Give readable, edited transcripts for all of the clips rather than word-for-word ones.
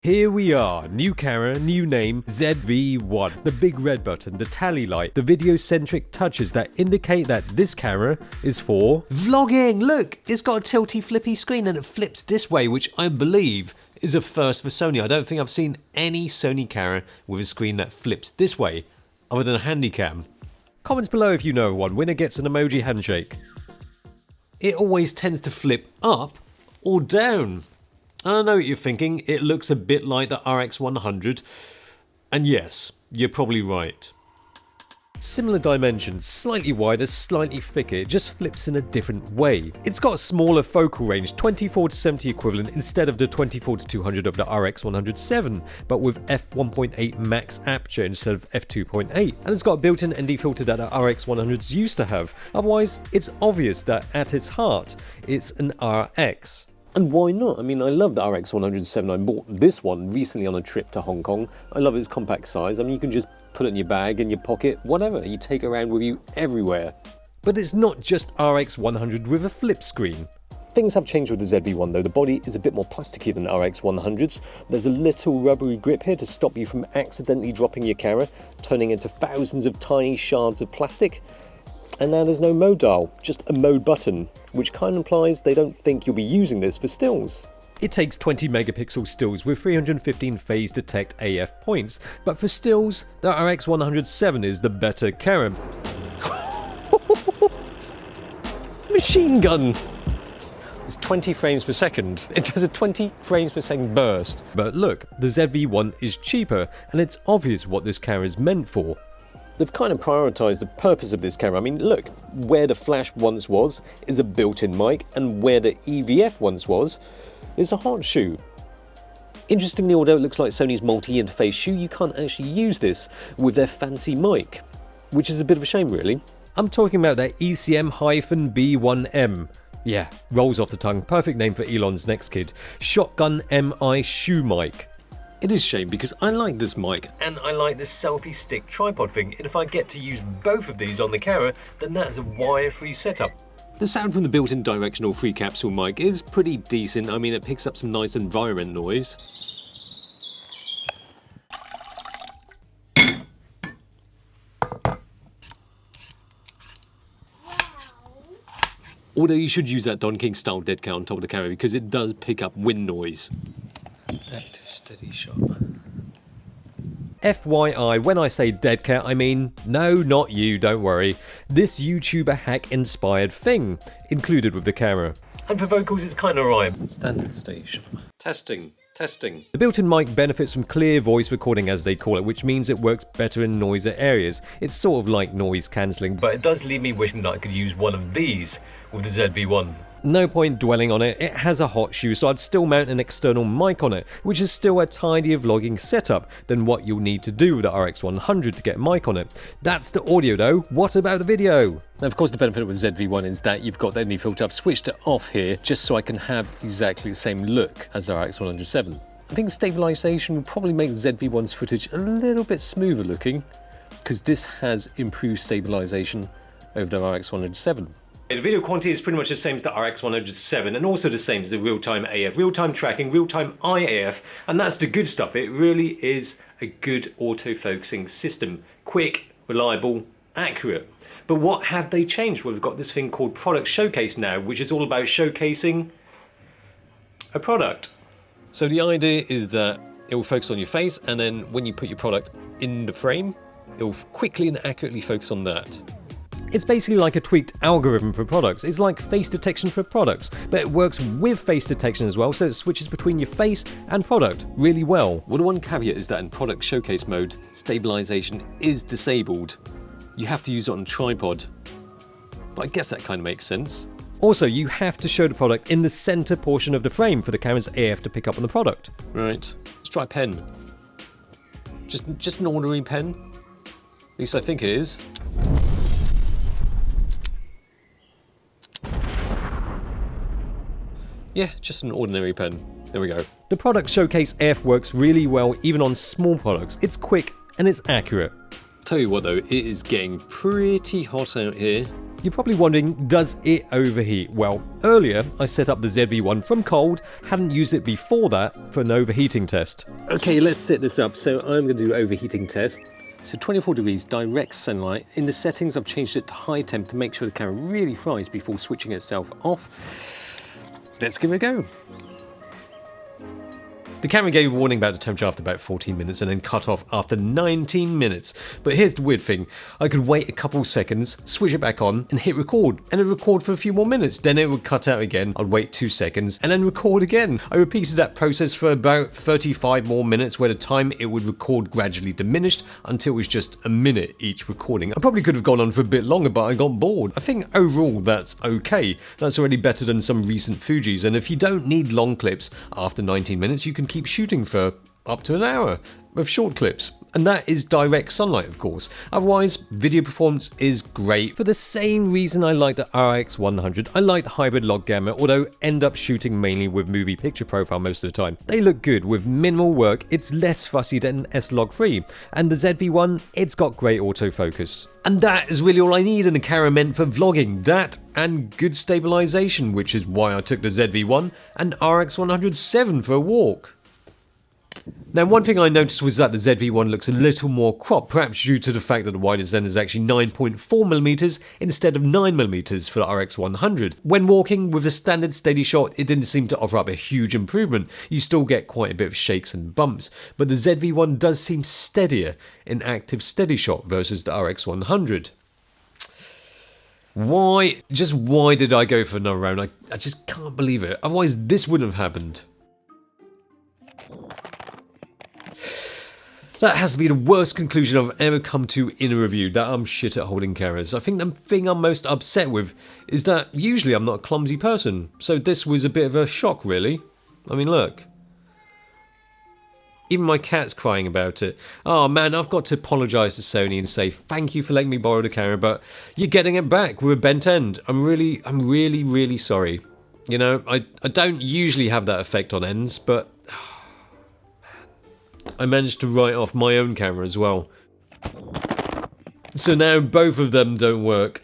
Here we are, new camera, new name, ZV-1. The big red button, the tally light, the video-centric touches that indicate that this camera is for vlogging. Look, it's got a tilty flippy screen and it flips this way, which I believe is a first for Sony. I don't think I've seen any Sony camera with a screen that flips this way, other than a Handycam. Comments below if you know one. Winner gets an emoji handshake. It always tends to flip up or down. I know what you're thinking, it looks a bit like the RX100, and yes, you're probably right. Similar dimensions, slightly wider, slightly thicker, it just flips in a different way. It's got a smaller focal range, 24-70 equivalent instead of the 24-200 of the RX107, but with f1.8 max aperture instead of f2.8. And it's got a built-in ND filter that the RX100s used to have. Otherwise, it's obvious that at its heart, it's an RX. And why not? I mean, I love the RX107. I bought this one recently on a trip to Hong Kong. I love its compact size. I mean, you can just put it in your bag, in your pocket, whatever. You take it around with you everywhere. But it's not just RX100 with a flip screen. Things have changed with the ZV-1 though. The body is a bit more plasticky than RX100s. There's a little rubbery grip here to stop you from accidentally dropping your camera, turning into thousands of tiny shards of plastic. And now there's no mode dial, just a mode button, which kind of implies they don't think you'll be using this for stills. It takes 20 megapixel stills with 315 phase detect AF points, but for stills, the RX107 is the better camera. Machine gun! It's 20 frames per second. It does a 20 frames per second burst. But look, the ZV-1 is cheaper, and it's obvious what this camera is meant for. They've kind of prioritised the purpose of this camera. I mean, look, where the flash once was is a built-in mic, and where the EVF once was is a hot shoe. Interestingly, although it looks like Sony's multi-interface shoe, you can't actually use this with their fancy mic, which is a bit of a shame, really. I'm talking about their ECM-B1M. Yeah, rolls off the tongue. Perfect name for Elon's next kid. Shotgun MI shoe mic. It is a shame because I like this mic and I like this selfie stick tripod thing, and if I get to use both of these on the camera, then that is a wire-free setup. The sound from the built-in directional free capsule mic is pretty decent. I mean, it picks up some nice environment noise. Although you should use that Don King style dead cat on top of the camera because it does pick up wind noise. Active steady shot. FYI, when I say dead cat, I mean, no, not you, don't worry. This YouTuber hack inspired thing included with the camera. And for vocals, it's kind of right. Standard steady shot. Testing. Testing. The built-in mic benefits from clear voice recording, as they call it, which means it works better in noisier areas. It's sort of like noise cancelling, but it does leave me wishing that I could use one of these with the ZV-1. No point dwelling on it, it has a hot shoe, so I'd still mount an external mic on it, which is still a tidier vlogging setup than what you'll need to do with the RX100 to get a mic on it. That's the audio though, what about the video? Now of course the benefit with ZV-1 is that you've got the ND filter. I've switched it off here just so I can have exactly the same look as the RX107. I think Stabilization will probably make ZV-1's footage a little bit smoother looking, because this has improved stabilization over the RX107. The video quality is pretty much the same as the RX107 and also the same as the real-time AF, real-time tracking, real-time IAF, and that's the good stuff. It really is a good autofocusing system. Quick, reliable, accurate. But what have they changed? Well, we've got this thing called Product Showcase now, which is all about showcasing a product. So the idea is that it will focus on your face, and then when you put your product in the frame, it will quickly and accurately focus on that. It's basically like a tweaked algorithm for products. It's like face detection for products, but it works with face detection as well, so it switches between your face and product really well. Well, the one caveat is that in product showcase mode, stabilization is disabled. You have to use it on a tripod, but I guess that kind of makes sense. Also, you have to show the product in the center portion of the frame for the camera's AF to pick up on the product. Right, let's try a pen. Just an ordinary pen. At least I think it is. Yeah, just an ordinary pen. There we go. The Product Showcase AF works really well even on small products. It's quick and it's accurate. Tell you what though, it is getting pretty hot out here. You're probably wondering, does it overheat? Well, earlier I set up the ZV-1 from cold, hadn't used it before that for an overheating test. Okay, let's set this up. So I'm going to do overheating test. So 24 degrees, direct sunlight. In the settings I've changed it to high temp to make sure the camera really fries before switching itself off. Let's give it a go. The camera gave a warning about the temperature after about 14 minutes and then cut off after 19 minutes. But here's the weird thing, I could wait a couple seconds, switch it back on and hit record, and it'd record for a few more minutes. Then it would cut out again, I'd wait 2 seconds and then record again. I repeated that process for about 35 more minutes, where the time it would record gradually diminished until it was just a minute each recording. I probably could have gone on for a bit longer, but I got bored. I think overall that's okay. That's already better than some recent Fujis, and if you don't need long clips after 19 minutes, you can keep shooting for up to an hour of short clips. And that is direct sunlight, of course. Otherwise, video performance is great. For the same reason I like the RX100, I like hybrid log gamma, although end up shooting mainly with movie picture profile most of the time. They look good with minimal work, it's less fussy than S-Log3. And the ZV-1, it's got great autofocus. And that is really all I need in a camera meant for vlogging. That and good stabilization, which is why I took the ZV-1 and RX100 for a walk. Now, one thing I noticed was that the ZV-1 looks a little more cropped, perhaps due to the fact that the widest lens is actually 9.4mm instead of 9mm for the RX100. When walking with a standard steady shot, it didn't seem to offer up a huge improvement. You still get quite a bit of shakes and bumps, but the ZV-1 does seem steadier in active steady shot versus the RX100. Why did I go for another round? I just can't believe it. Otherwise, this wouldn't have happened. That has to be the worst conclusion I've ever come to in a review, that I'm shit at holding cameras. I think the thing I'm most upset with is that usually I'm not a clumsy person, so this was a bit of a shock, really. I mean, look. Even my cat's crying about it. Oh man, I've got to apologise to Sony and say thank you for letting me borrow the camera, but you're getting it back with a bent end. I'm really sorry. You know, I don't usually have that effect on ends, but I managed to write off my own camera as well. So now both of them don't work.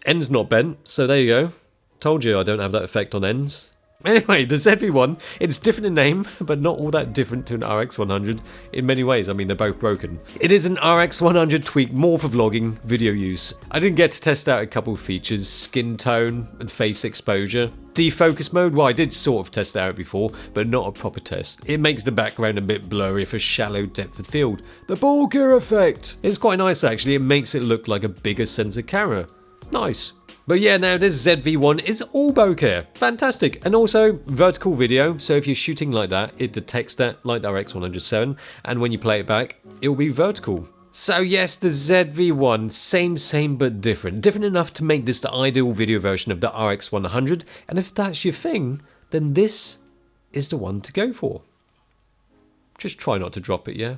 End's not bent, so there you go. Told you I don't have that effect on ends. Anyway, the ZV-1, it's different in name, but not all that different to an RX100 in many ways. I mean, they're both broken. It is an RX100 tweaked more for vlogging, video use. I didn't get to test out a couple of features, skin tone and face exposure. Defocus mode, well, I did sort of test it out before, but not a proper test. It makes the background a bit blurry for shallow depth of field. The bokeh effect! It's quite nice actually, it makes it look like a bigger sensor camera. Nice. But yeah, now this ZV-1 is all bokeh. Fantastic. And also vertical video, so if you're shooting like that, it detects that like the RX100, and when you play it back, it will be vertical. So yes, the ZV-1, same but different. Different enough to make this the ideal video version of the RX100, and if that's your thing, then this is the one to go for. Just try not to drop it, yeah?